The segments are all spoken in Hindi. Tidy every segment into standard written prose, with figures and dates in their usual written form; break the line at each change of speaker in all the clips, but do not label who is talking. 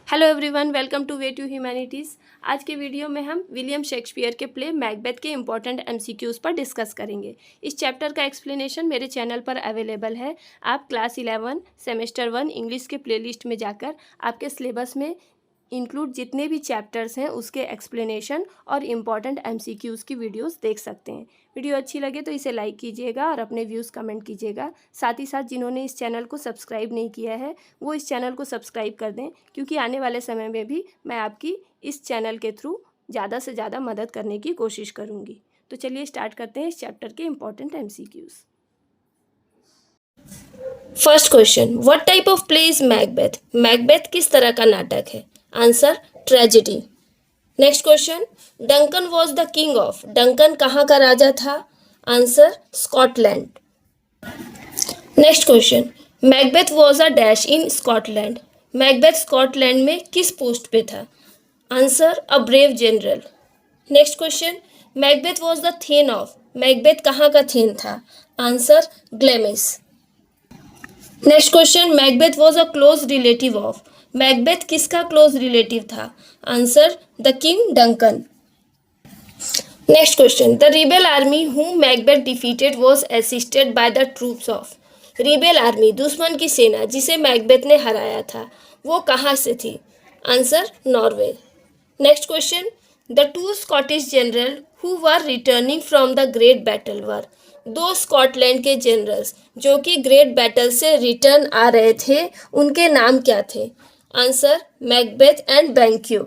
Hello everyone, welcome to way to humanities. आज के वीडियो में हम विलियम शेक्सपियर के प्ले मैकबेथ के इंपॉर्टेंट एमसीक्यूज़ पर डिस्कस करेंगे। इस चैप्टर का एक्सप्लेनेशन मेरे चैनल पर अवेलेबल है। आप क्लास 11 सेमेस्टर 1 इंग्लिश के प्लेलिस्ट में जाकर आपके सिलेबस में इंक्लूड जितने भी चैप्टर्स हैं उसके एक्सप्लेनेशन और इम्पॉर्टेंट एमसीक्यूज़ की वीडियोस देख सकते हैं। वीडियो अच्छी लगे तो इसे लाइक कीजिएगा और अपने व्यूज़ कमेंट कीजिएगा। साथ ही साथ जिन्होंने इस चैनल को सब्सक्राइब नहीं किया है वो इस चैनल को सब्सक्राइब कर दें, क्योंकि आने वाले समय में भी मैं आपकी इस चैनल के थ्रू ज़्यादा से ज़्यादा मदद करने की कोशिश करूँगी। तो चलिए स्टार्ट करते हैं इस चैप्टर के important MCQs. First question, what type of play is Macbeth? Macbeth किस तरह का नाटक है? Answer, tragedy. Next question, Duncan was the king of. Duncan कहाँ का राजा था? Answer, Scotland. Next question, Macbeth was a dash in Scotland. Macbeth Scotland में किस पोस्ट पे था? Answer, a brave general. Next question, Macbeth was the thane of. Macbeth कहाँ का थेन था? Answer, Glamis. Next question, Macbeth was a close relative of. Macbeth किसका क्लोज रिलेटिव था? Answer, the king Duncan. Next question, the rebel army whom Macbeth defeated was assisted by the troops of। Rebel army, दुश्मन की सेना जिसे मैकबेथ ने हराया था, वो कहाँ से थी? Answer, Norway. Next question, the two Scottish general who were returning from the great battle war. दो स्कॉटलैंड के जनरल्स जो कि ग्रेट बैटल से रिटर्न आ रहे थे, उनके नाम क्या थे? Answer, Macbeth and Banquo.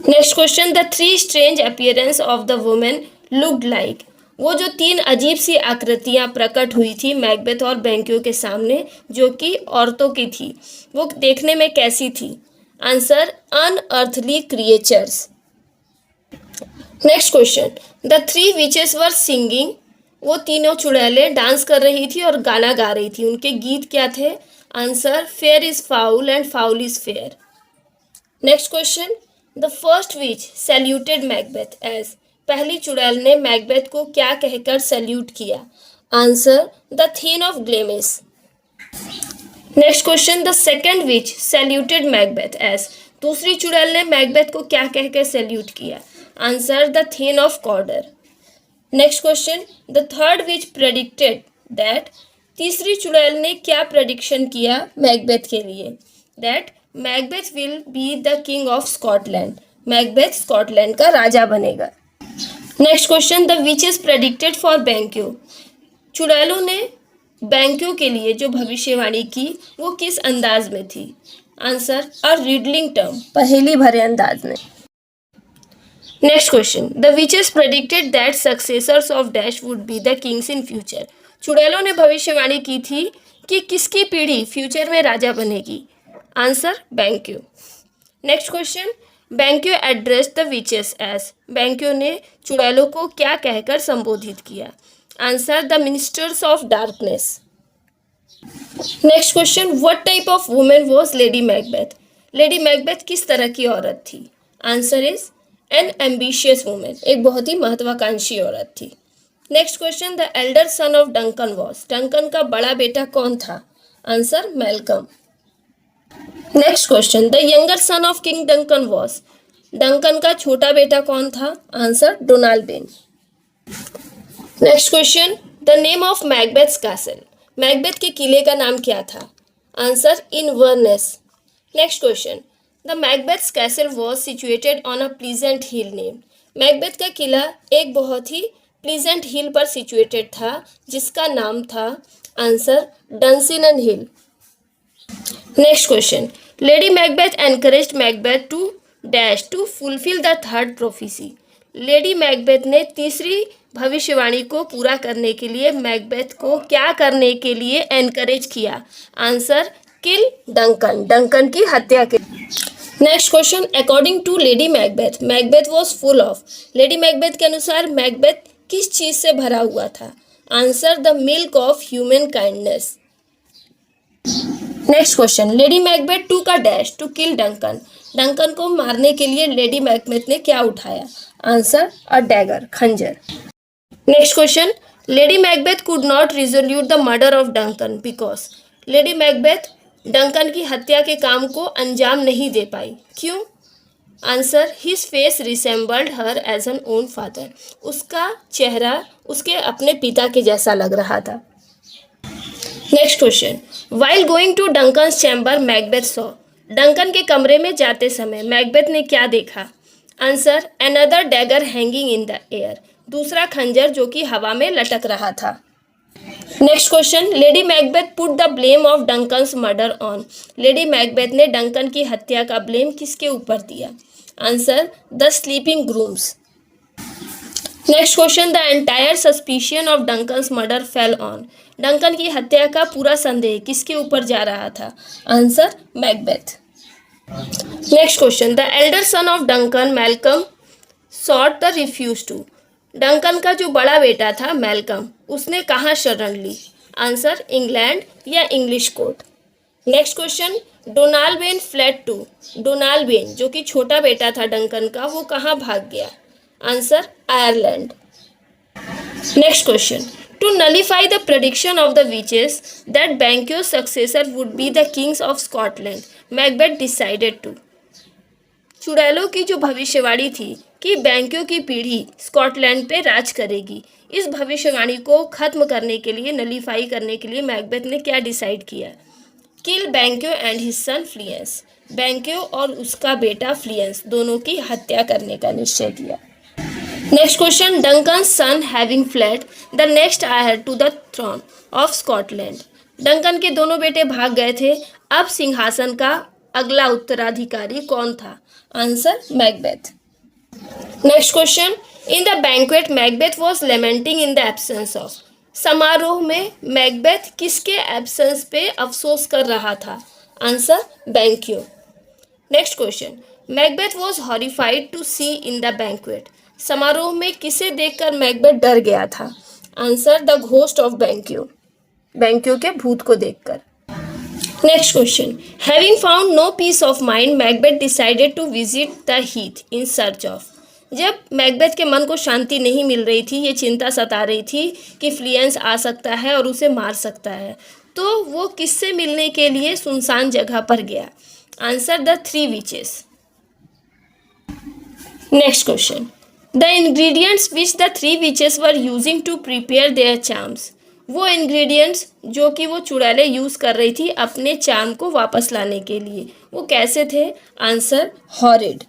Next question, the three strange appearance of the women looked like. वो जो तीन अजीब सी आकृतियां प्रकट हुई थी मैकबेथ और बैंक्यू के सामने, जो कि औरतों की थी, वो देखने में कैसी थी? Answer, unearthly creatures. Next question, the three witches were singing. वो तीनों चुड़ैलें डांस कर रही थी और गाना गा रही थी, उनके गीत क्या थे? Answer, fair is foul and foul is fair. Next question, the first witch saluted Macbeth as. पहली चुड़ैल ने मैकबेथ को क्या कहकर सैल्यूट किया? Answer, the thane of Glamis. Next question, the second witch saluted Macbeth as. दूसरी चुड़ैल ने मैकबेथ को क्या कहकर सैल्यूट किया? Answer, the thane of Cawdor. Next question, the third witch predicted that. तीसरी चुड़ैल ने क्या प्रेडिक्शन किया मैकबेथ के लिए? That Macbeth will be the king of Scotland. Macbeth Scotland का राजा बनेगा। Next question, the witches predicted for Banquo. चुड़ैलों ने बैंक्यू के लिए जो भविष्यवाणी की वो किस अंदाज में थी? आंसर, अ रीडलिंग टर्म, पहेली भरे अंदाज में। Next question, the witches predicted that successors of dash would be the kings in future. चुड़ैलों ने भविष्यवाणी की थी कि किसकी पीढ़ी फ्यूचर में राजा बनेगी? Answer, Banquo. Next question, Banquo address the witches as. Banquo ने चुड़ैलों को क्या कहकर संबोधित किया? Answer, the ministers of darkness. Next question, what type of women was Lady Macbeth. Lady Macbeth किस तरह की औरत थी? Answer is an ambitious women, एक बहुत ही महत्वाकांक्षी औरत थी। Next question, the elder son of Duncan was. Duncan का बड़ा बेटा कौन था? Answer, Malcolm. Next question, the younger son of king Duncan was. Duncan का छोटा बेटा कौन था? Answer, Donald. Next question, the name of Macbeth's castle. Macbeth के किले का नाम क्या था? Answer, Inverness. Next question, the Macbeth's castle was situated on a pleasant hill name. Macbeth का किला एक बहुत ही प्लीजेंट हिल पर सिचुएटेड था जिसका नाम था? Answer, Dunsinane hill. Next question, lady Macbeth encouraged Macbeth to dash to fulfil the third prophecy. Lady Macbeth ने तीसरी भविष्यवाणी को पूरा करने के लिए मैकबेथ को क्या करने के लिए एनकरेज किया? आंसर, किल डंकन, डंकन की हत्या के। Next question, according to lady Macbeth, Macbeth was full of. Lady Macbeth के अनुसार मैकबेथ किस चीज से भरा हुआ था? Answer, the milk of human kindness. Next question, lady Macbeth took a dash to kill Duncan. Duncan को मारने के लिए लेडी मैकबेथ ने क्या उठाया? आंसर, अ डैगर, खंजर। Next question, lady Macbeth could not resolute the murder of Duncan because. Lady Macbeth Duncan की हत्या के काम को अंजाम नहीं दे पाई, क्यों? Answer, his face resembled her as an own father. उसका चेहरा उसके अपने पिता के जैसा लग रहा था। Next question, while going to Duncan's chamber Macbeth saw. Duncan के कमरे में जाते समय मैकबेथ ने क्या देखा? Answer, another dagger hanging in the air. दूसरा खंजर जो कि हवा में लटक रहा था। Next question, lady Macbeth put the blame of Duncan's murder on. Lady Macbeth ने डंकन की हत्या का ब्लेम किसके ऊपर दिया? Answer, the sleeping grooms. Next question, the entire suspicion of Duncan's murder fell on. Duncan की हत्या का पूरा संदेह किसके ऊपर जा रहा था? Answer, Macbeth. Next question, the elder son of Duncan Malcolm sought the refuge to. Duncan का जो बड़ा बेटा था मैल्कम, उसने कहाँ शरण ली? आंसर, इंग्लैंड या English court. Next question, Donald fled to. Donald जो कि छोटा बेटा था डंकन का, वो कहाँ भाग गया? Answer, Ireland. Next question, to nullify the prediction of the witches that Banquo's successor would be the kings of Scotland, Macbeth decided to. चुड़ैलों की जो भविष्यवाणी थी कि बैंक्यों की पीढ़ी स्कॉटलैंड पे राज करेगी, इस भविष्यवाणी को खत्म करने के लिए, नलीफाई करने के लिए मैकबेथ ने क्या डिसाइड किया? किल बैंक्यो एंड हिज सन फ्लियंस। बैंक्यो और उसका बेटा फ्लियंस दोनों की हत्या करने का निश्चय किया। Next question, Duncan son having fled the next heir to the throne of Scotland. Duncan के दोनों बेटे भाग गए थे, अब सिंहासन का अगला उत्तराधिकारी कौन था? Answer, Macbeth. Next question, in the banquet Macbeth was lamenting in the absence of. समारोह में मैकबेथ किसके एब्सेंस पे अफसोस कर रहा था? Answer, Banquo. Next question, Macbeth was horrified to see in the banquet. समारोह में किसे देखकर मैकबेथ डर गया था? Answer, the ghost of Banquo. Banquo के भूत को देखकर। Next question, having found no peace of mind Macbeth decided to visit the heath in search of. जब मैकबेथ के मन को शांति नहीं मिल रही थी, ये चिंता सता रही थी कि फ्लियंस आ सकता है और उसे मार सकता है, तो वो किससे मिलने के लिए सुनसान जगह पर गया? Answer, the three witches. Next question, the ingredients which the three witches were using to prepare their charms. वो इंग्रेडिएंट्स जो कि वो चुड़ैलें यूज़ कर रही थी अपने चार्म को वापस लाने के लिए, वो कैसे थे? Answer, horrid.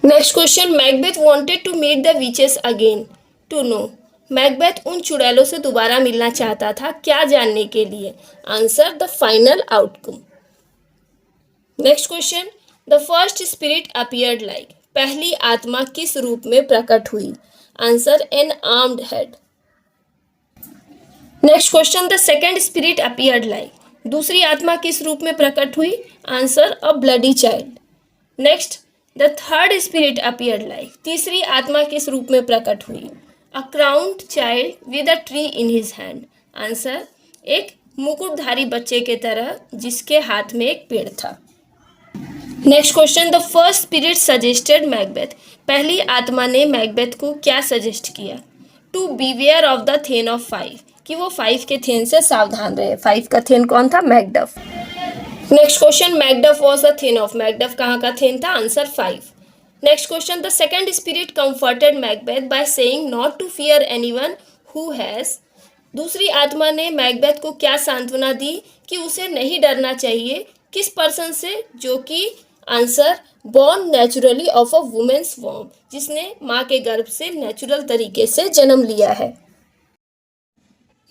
Next question, Macbeth wanted to meet the witches again to know. Macbeth उन चुड़ैलों से दोबारा मिलना चाहता था, क्या जानने के लिए? Answer, the final outcome. Next question, the first spirit appeared like. पहली आत्मा किस रूप में प्रकट हुई? Answer, an armed head. Next question, the second spirit appeared like. दूसरी आत्मा किस रूप में प्रकट हुई? Answer, a bloody child. Next, the third spirit appeared like. तीसरी आत्मा किस रूप में प्रकट हुई? A crowned child with a tree in his hand. Answer, एक मुकुटधारी बच्चे के तरह जिसके हाथ में एक पेड़ था। Next question, the first spirit suggested Macbeth. पहली आत्मा ने मैकबेथ को क्या सजेस्ट किया? To beware of the thane of 5, कि वो 5 के थेन से सावधान रहे। 5 का थेन कौन था? Macduff. Next question, Macduff was the thane of. Macduff कहाँ का थेन था? Answer, 5। Next question, the second spirit comforted Macbeth by saying not to fear anyone who has. दूसरी आत्मा ने मैकबेथ को क्या सांत्वना दी कि उसे नहीं डरना चाहिए? किस पर्सन से? जो कि answer, born naturally of a women's वॉर्म, जिसने माँ के गर्भ से नेचुरल तरीके से जन्म लिया है।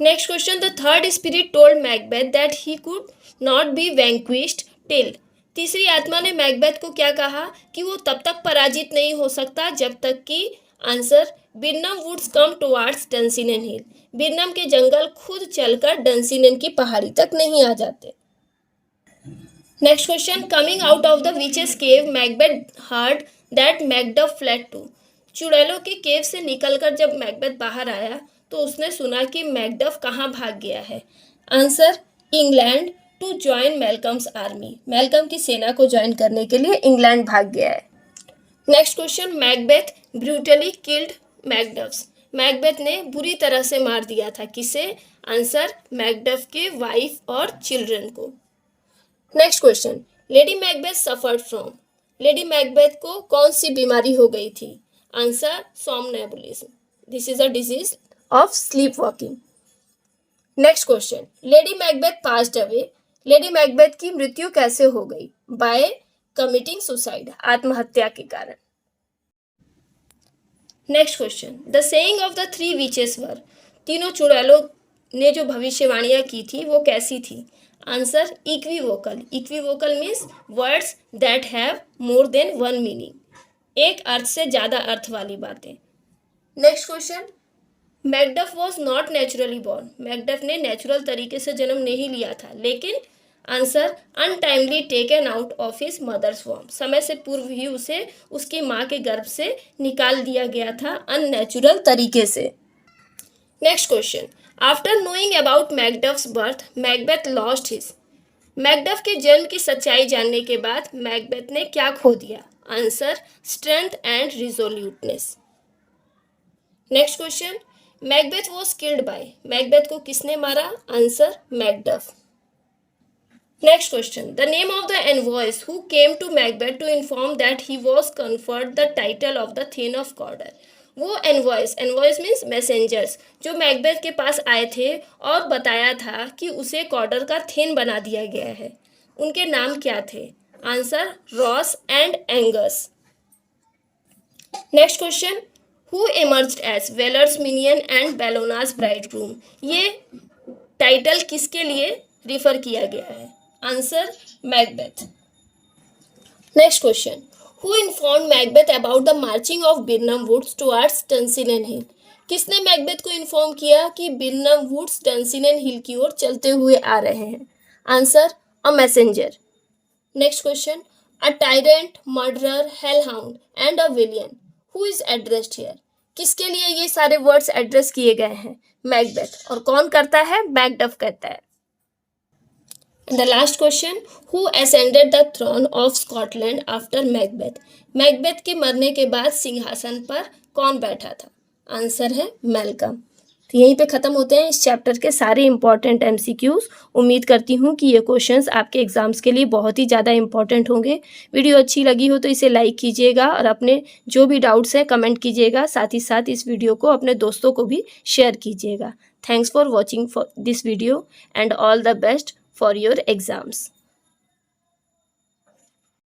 Next question, the third spirit told Macbeth that he could not be vanquished till. तीसरी आत्मा ने मैकबेथ को क्या कहा कि वो तब तक पराजित नहीं हो सकता जब तक कि आंसर, बिरनम वुड्स कम टुवार्ड्स डंसिनेन हिल। बिरनम के जंगल खुद चलकर डंसिनेन की पहाड़ी तक नहीं आ जाते। Next question, coming out of the witches cave Macbeth heard that Macduff fled to. चुड़ैलों के केव से निकलकर जब मैकबेथ बाहर आया तो उसने सुना कि मैकडफ कहाँ भाग गया है। Answer, England to join Malcolm's army. Malcolm की सेना को ज्वाइन करने के लिए इंग्लैंड भाग गया है। Next question, Macbeth brutally killed Macduff's. Macbeth ने बुरी तरह से मार दिया था किसे? आंसर, मैकडफ के वाइफ और चिल्ड्रन को। Next question, lady Macbeth suffered from. Lady Macbeth को कौन सी बीमारी हो गई थी? Answer, somnambulism. This is a disease of sleep walking. Next question, lady Macbeth passed away. Lady Macbeth की मृत्यु कैसे हो गई? बाय कमिटिंग सुसाइड, आत्महत्या के कारण। Next question, the saying of the three witches were. तीनों चुड़ैलों ने जो भविष्यवाणियां की थी वो कैसी थी? Answer, equivocal. Equivocal means words that have more than one meaning, एक अर्थ से ज़्यादा अर्थ वाली बातें। Next question, Macduff was not naturally born. Macduff ने नेचुरल तरीके से जन्म नहीं लिया था, लेकिन answer, untimely taken out of his mother's वॉर्म। समय से पूर्व ही उसे उसकी माँ के गर्भ से निकाल दिया गया था अननेचुरल तरीके से। Next question, after knowing about Macduff's birth Macbeth lost his. Macduff के जन्म की सच्चाई जानने के बाद मैकबेथ ने क्या खो दिया? Answer, strength and resoluteness. Next question, Macbeth was killed by. Macbeth को किसने मारा? Answer, Macduff. Next question, the name of the envoys who came to Macbeth to inform that he was conferred the title of the thane of Cawdor. वो एनवॉयस, एनवॉयस मीन्स मैसेंजर्स, जो मैकबेथ के पास आए थे और बताया था कि उसे कॉर्डर का थेन बना दिया गया है, उनके नाम क्या थे? Answer, Ross and Angus. Next question, who emerged as valour's minion and Bellona's bridegroom. ये टाइटल किसके लिए रिफर किया गया है? Answer, Macbeth. Next question, who inform Macbeth about the marching of Birnam woods towards Dunsinane hill. किसने मैकबेथ को इन्फॉर्म किया कि बिर्नम वुड्स डंसिनेन हिल की ओर चलते हुए आ रहे हैं? Answer, a messenger. Next question, a tyrant, murderer, hellhound and a villain who is addressed here. किसके लिए ये सारे वर्ड्स एड्रेस किए गए हैं? मैकबेथ। और कौन करता है? मैकडफ कहता है। The last question, who ascended the throne of Scotland after Macbeth. Macbeth के मरने के बाद सिंहासन पर कौन बैठा था? आंसर है, मैल्कम। तो यहीं पे ख़त्म होते हैं इस चैप्टर के सारे इंपॉर्टेंट एमसीक्यूज। उम्मीद करती हूँ कि ये क्वेश्चंस आपके एग्जाम्स के लिए बहुत ही ज़्यादा इंपॉर्टेंट होंगे। वीडियो अच्छी लगी हो तो इसे लाइक कीजिएगा और अपने जो भी डाउट्स हैं कमेंट कीजिएगा। साथ ही साथ इस वीडियो को अपने दोस्तों को भी शेयर कीजिएगा। Thanks for watching for this video and all the best for your exams.